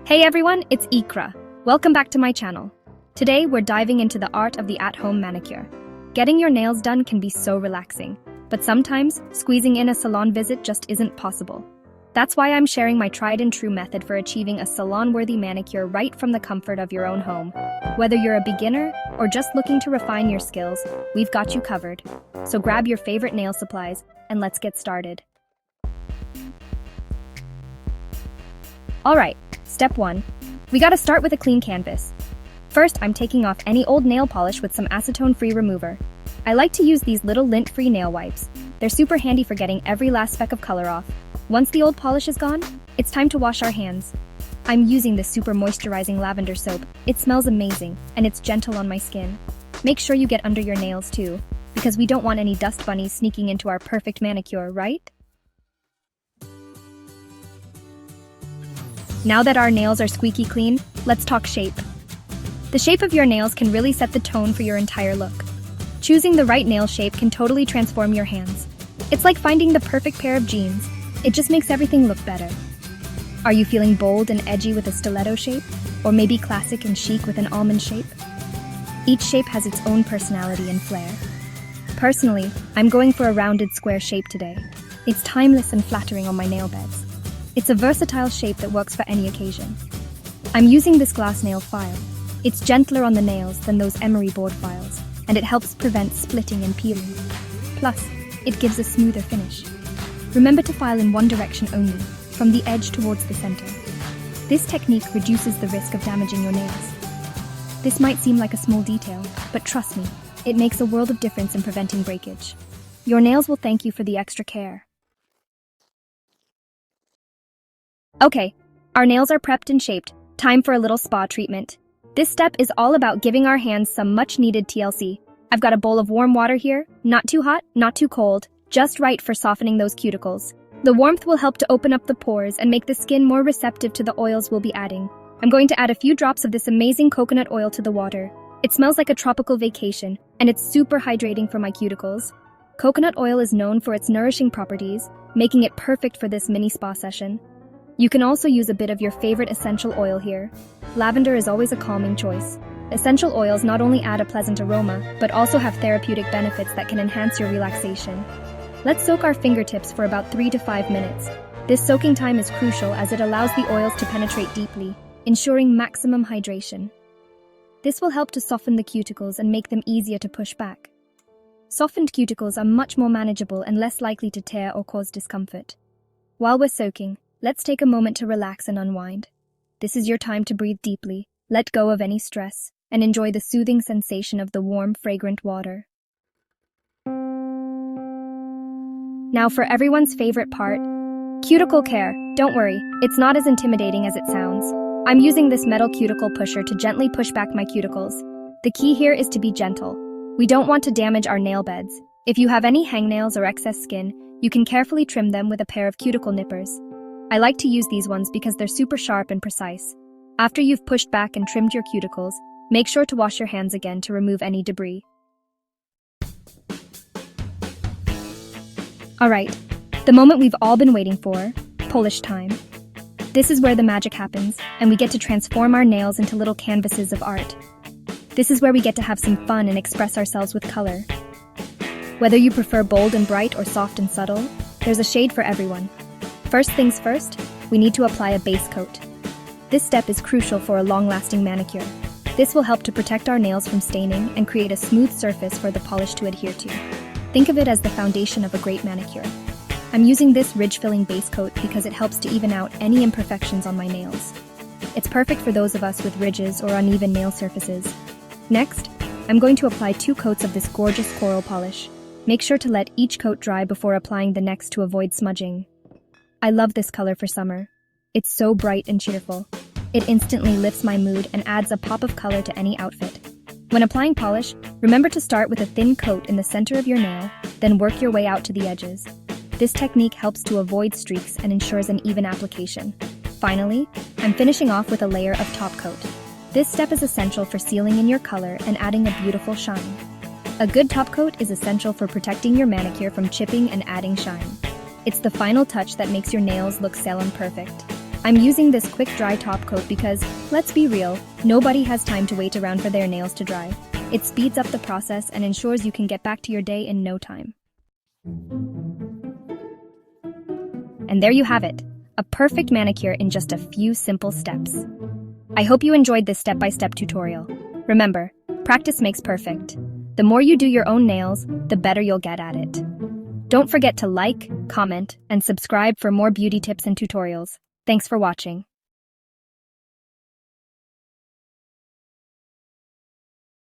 Hey everyone, it's Ikra. Welcome back to my channel. Today we're diving into the art of the at-home manicure. Getting your nails done can be so relaxing, but sometimes squeezing in a salon visit just isn't possible. That's why I'm sharing my tried and true method for achieving a salon-worthy manicure right from the comfort of your own home. Whether you're a beginner or just looking to refine your skills, we've got you covered. So grab your favorite nail supplies and let's get started. Alright, step 1. We gotta start with a clean canvas. First, I'm taking off any old nail polish with some acetone-free remover. I like to use these little lint-free nail wipes. They're super handy for getting every last speck of color off. Once the old polish is gone, it's time to wash our hands. I'm using this super moisturizing lavender soap. It smells amazing, and it's gentle on my skin. Make sure you get under your nails too, because we don't want any dust bunnies sneaking into our perfect manicure, right? Now that our nails are squeaky clean, let's talk shape. The shape of your nails can really set the tone for your entire look. Choosing the right nail shape can totally transform your hands. It's like finding the perfect pair of jeans. It just makes everything look better. Are you feeling bold and edgy with a stiletto shape? Or maybe classic and chic with an almond shape? Each shape has its own personality and flair. Personally, I'm going for a rounded square shape today. It's timeless and flattering on my nail beds. It's a versatile shape that works for any occasion. I'm using this glass nail file. It's gentler on the nails than those emery board files, and it helps prevent splitting and peeling. Plus, it gives a smoother finish. Remember to file in one direction only, from the edge towards the center. This technique reduces the risk of damaging your nails. This might seem like a small detail, but trust me, it makes a world of difference in preventing breakage. Your nails will thank you for the extra care. Okay, our nails are prepped and shaped. Time for a little spa treatment. This step is all about giving our hands some much-needed TLC. I've got a bowl of warm water here, not too hot, not too cold, just right for softening those cuticles. The warmth will help to open up the pores and make the skin more receptive to the oils we'll be adding. I'm going to add a few drops of this amazing coconut oil to the water. It smells like a tropical vacation, and it's super hydrating for my cuticles. Coconut oil is known for its nourishing properties, making it perfect for this mini spa session. You can also use a bit of your favorite essential oil here. Lavender is always a calming choice. Essential oils not only add a pleasant aroma, but also have therapeutic benefits that can enhance your relaxation. Let's soak our fingertips for about 3 to 5 minutes. This soaking time is crucial as it allows the oils to penetrate deeply, ensuring maximum hydration. This will help to soften the cuticles and make them easier to push back. Softened cuticles are much more manageable and less likely to tear or cause discomfort. While we're soaking, let's take a moment to relax and unwind. This is your time to breathe deeply, let go of any stress, and enjoy the soothing sensation of the warm, fragrant water. Now for everyone's favorite part, cuticle care. Don't worry, it's not as intimidating as it sounds. I'm using this metal cuticle pusher to gently push back my cuticles. The key here is to be gentle. We don't want to damage our nail beds. If you have any hangnails or excess skin, you can carefully trim them with a pair of cuticle nippers. I like to use these ones because they're super sharp and precise. After you've pushed back and trimmed your cuticles, make sure to wash your hands again to remove any debris. Alright, the moment we've all been waiting for, polish time. This is where the magic happens, and we get to transform our nails into little canvases of art. This is where we get to have some fun and express ourselves with color. Whether you prefer bold and bright or soft and subtle, there's a shade for everyone. First things first, we need to apply a base coat. This step is crucial for a long-lasting manicure. This will help to protect our nails from staining and create a smooth surface for the polish to adhere to. Think of it as the foundation of a great manicure. I'm using this ridge-filling base coat because it helps to even out any imperfections on my nails. It's perfect for those of us with ridges or uneven nail surfaces. Next, I'm going to apply 2 coats of this gorgeous coral polish. Make sure to let each coat dry before applying the next to avoid smudging. I love this color for summer. It's so bright and cheerful. It instantly lifts my mood and adds a pop of color to any outfit. When applying polish, remember to start with a thin coat in the center of your nail, then work your way out to the edges. This technique helps to avoid streaks and ensures an even application. Finally, I'm finishing off with a layer of top coat. This step is essential for sealing in your color and adding a beautiful shine. A good top coat is essential for protecting your manicure from chipping and adding shine. It's the final touch that makes your nails look salon-perfect. I'm using this quick dry top coat because, let's be real, nobody has time to wait around for their nails to dry. It speeds up the process and ensures you can get back to your day in no time. And there you have it, a perfect manicure in just a few simple steps. I hope you enjoyed this step-by-step tutorial. Remember, practice makes perfect. The more you do your own nails, the better you'll get at it. Don't forget to like, comment, and subscribe for more beauty tips and tutorials. Thanks for watching.